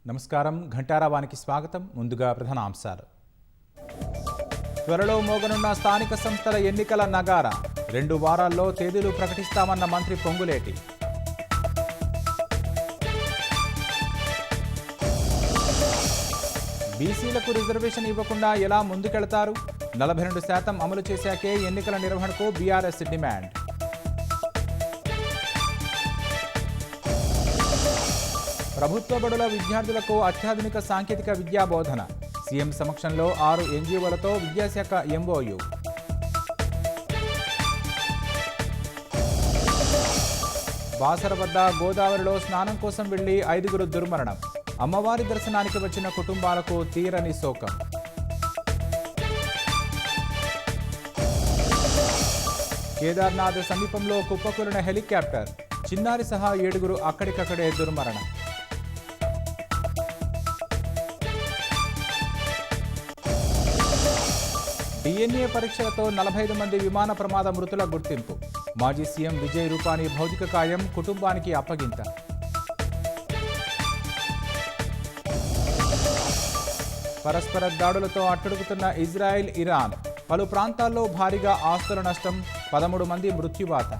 నమస్కారం. ఘంటారావానికి స్వాగతం. ముందుగా ప్రధాన అంశాలు. త్వరలో మోగనున్న స్థానిక సంస్థల ఎన్నికల నగారా 2 వారాల్లో తేదీలు ప్రకటిస్తామన్న మంత్రి పొంగులేటి. బీసీలకు రిజర్వేషన్ ఇవ్వకుండా ఎలా ముందుకెళతారు? 42% అమలు చేశాకే ఎన్నికల నిర్వహణకు బీఆర్ఎస్ డిమాండ్. ప్రభుత్వ బడుల విద్యార్థులకు అత్యాధునిక సాంకేతిక విద్యా బోధన. సీఎం సమక్షంలో 6 ఎన్జీఓలతో విద్యాశాఖ ఎంఓయు. బాసర వద్ద గోదావరిలో స్నానం కోసం వెళ్లి 5గురు దుర్మరణం. అమ్మవారి దర్శనానికి వచ్చిన కుటుంబాలకు తీరని శోకం. కేదార్నాథ్ సమీపంలో కుప్పకూలిన హెలికాప్టర్. చిన్నారి సహా 7గురు అక్కడికక్కడే దుర్మరణం. డిఎన్ఏ పరీక్షలతో 45 మంది విమాన ప్రమాద మృతుల గుర్తింపు. మాజీ సీఎం విజయ్ రూపానీ భౌతిక కాయం కుటుంబానికి అప్పగింత. పరస్పర దాడులతో అట్టుడుకుతున్న ఇజ్రాయెల్, ఇరాన్. పలు ప్రాంతాల్లో భారీగా ఆస్తుల నష్టం. 13 మంది మృత్యువాత.